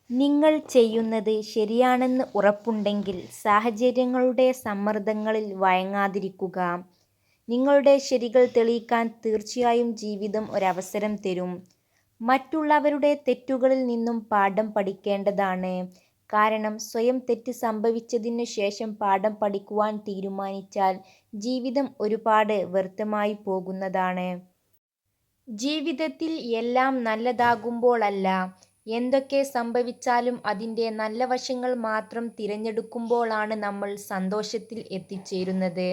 നിങ്ങൾ ചെയ്യുന്നത് ശരിയാണെന്ന് ഉറപ്പുണ്ടെങ്കിൽ സാഹചര്യങ്ങളുടെ സമ്മർദ്ദങ്ങളിൽ വഴങ്ങാതിരിക്കുക. നിങ്ങളുടെ ശരികൾ തെളിയിക്കാൻ തീർച്ചയായും ജീവിതം ഒരവസരം തരും. മറ്റുള്ളവരുടെ തെറ്റുകളിൽ നിന്നും പാഠം പഠിക്കേണ്ടതാണ്. കാരണം സ്വയം തെറ്റ് സംഭവിച്ചതിനു ശേഷം പാഠം പഠിക്കുവാൻ തീരുമാനിച്ചാൽ ജീവിതം ഒരുപാട് വ്യർത്ഥമായി പോകുന്നതാണ്. ജീവിതത്തിൽ എല്ലാം നല്ലതാകുമ്പോഴല്ല, എന്തൊക്കെ സംഭവിച്ചാലും അതിൻ്റെ നല്ല വശങ്ങൾ മാത്രം തിരഞ്ഞെടുക്കുമ്പോഴാണ് നമ്മൾ സന്തോഷത്തിൽ എത്തിച്ചേരുന്നത്.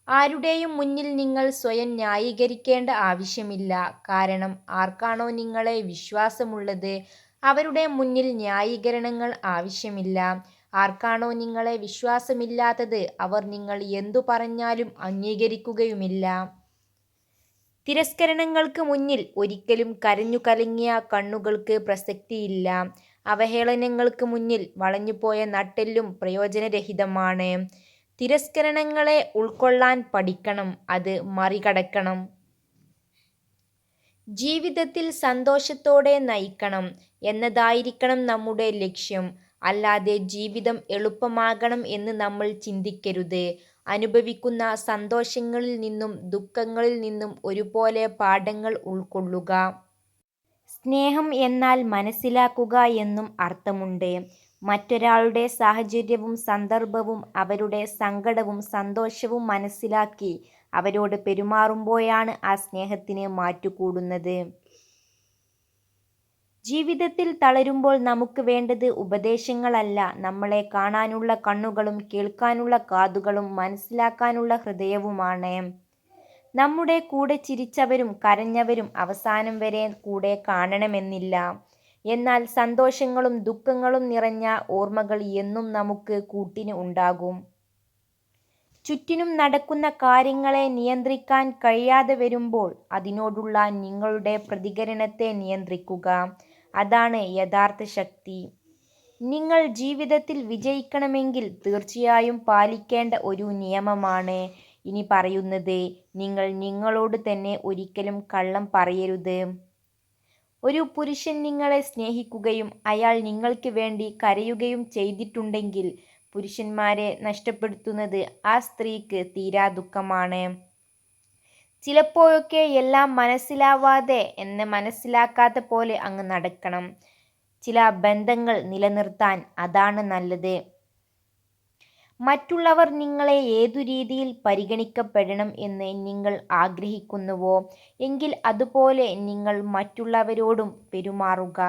ആരുടെയും മുന്നിൽ നിങ്ങൾ സ്വയം ന്യായീകരിക്കേണ്ട ആവശ്യമില്ല. കാരണം ആർക്കാണോ നിങ്ങളെ വിശ്വാസമുള്ളത് അവരുടെ മുന്നിൽ ന്യായീകരണങ്ങൾ ആവശ്യമില്ല. ആർക്കാണോ നിങ്ങളെ വിശ്വാസമില്ലാത്തത് അവർ നിങ്ങൾ എന്തു പറഞ്ഞാലും അംഗീകരിക്കുകയുമില്ല. തിരസ്കരണങ്ങൾക്ക് മുന്നിൽ ഒരിക്കലും കരഞ്ഞു കലങ്ങിയ കണ്ണുകൾക്ക് പ്രസക്തിയില്ല. അവഹേളനങ്ങൾക്ക് മുന്നിൽ വളഞ്ഞുപോയ നട്ടെല്ലും പ്രയോജനരഹിതമാണ്. തിരസ്കരണങ്ങളെ ഉൾക്കൊള്ളാൻ പഠിക്കണം, അത് മറികടക്കണം. ജീവിതത്തിൽ സന്തോഷത്തോടെ നയിക്കണം എന്നതായിരിക്കണം നമ്മുടെ ലക്ഷ്യം. അല്ലാതെ ജീവിതം എളുപ്പമാകണം എന്ന് നമ്മൾ ചിന്തിക്കരുത്. അനുഭവിക്കുന്ന സന്തോഷങ്ങളിൽ നിന്നും ദുഃഖങ്ങളിൽ നിന്നും ഒരുപോലെ പാഠങ്ങൾ ഉൾക്കൊള്ളുക. സ്നേഹം എന്നാൽ മനസ്സിലാക്കുക എന്നും അർത്ഥമുണ്ട്. മറ്റൊരാളുടെ സാഹചര്യവും സന്ദർഭവും അവരുടെ സങ്കടവും സന്തോഷവും മനസ്സിലാക്കി അവരോട് പെരുമാറുമ്പോഴാണ് ആ സ്നേഹത്തിന് മാറ്റുകൂടുന്നത്. ജീവിതത്തിൽ തളരുമ്പോൾ നമുക്ക് വേണ്ടത് ഉപദേശങ്ങളല്ല, നമ്മളെ കാണാനുള്ള കണ്ണുകളും കേൾക്കാനുള്ള കാതുകളും മനസ്സിലാക്കാനുള്ള ഹൃദയവുമാണ്. നമ്മുടെ കൂടെ ചിരിച്ചവരും കരഞ്ഞവരും അവസാനം വരെ കൂടെ കാണണമെന്നില്ല. എന്നാൽ സന്തോഷങ്ങളും ദുഃഖങ്ങളും നിറഞ്ഞ ഓർമ്മകൾ എന്നും നമുക്ക് കൂട്ടിന് ഉണ്ടാകും. ചുറ്റിനും നടക്കുന്ന കാര്യങ്ങളെ നിയന്ത്രിക്കാൻ കഴിയാതെ വരുമ്പോൾ അതിനോടുള്ള നിങ്ങളുടെ പ്രതികരണത്തെ നിയന്ത്രിക്കുക. അതാണ് യഥാർത്ഥ ശക്തി. നിങ്ങൾ ജീവിതത്തിൽ വിജയിക്കണമെങ്കിൽ തീർച്ചയായും പാലിക്കേണ്ട ഒരു നിയമമാണ് ഇനി പറയുന്നത്. നിങ്ങൾ നിങ്ങളോട് തന്നെ ഒരിക്കലും കള്ളം പറയരുത്. ഒരു പുരുഷൻ നിങ്ങളെ സ്നേഹിക്കുകയും അയാൾ നിങ്ങൾക്ക് വേണ്ടി കരയുകയും ചെയ്തിട്ടുണ്ടെങ്കിൽ പുരുഷന്മാരെ നഷ്ടപ്പെടുത്തുന്നത് ആ സ്ത്രീക്ക് തീരാ ദുഃഖമാണ്. ചിലപ്പോഴൊക്കെ എല്ലാം മനസ്സിലാവാതെ എന്നെ മനസ്സിലാക്കാത്ത പോലെ അങ്ങ് നടക്കണം. ചില ബന്ധങ്ങൾ നിലനിർത്താൻ അതാണ് നല്ലത്. മറ്റുള്ളവർ നിങ്ങളെ ഏതു രീതിയിൽ പരിഗണിക്കപ്പെടണം എന്ന് നിങ്ങൾ ആഗ്രഹിക്കുന്നുവോ എങ്കിൽ അതുപോലെ നിങ്ങൾ മറ്റുള്ളവരോടും പെരുമാറുക.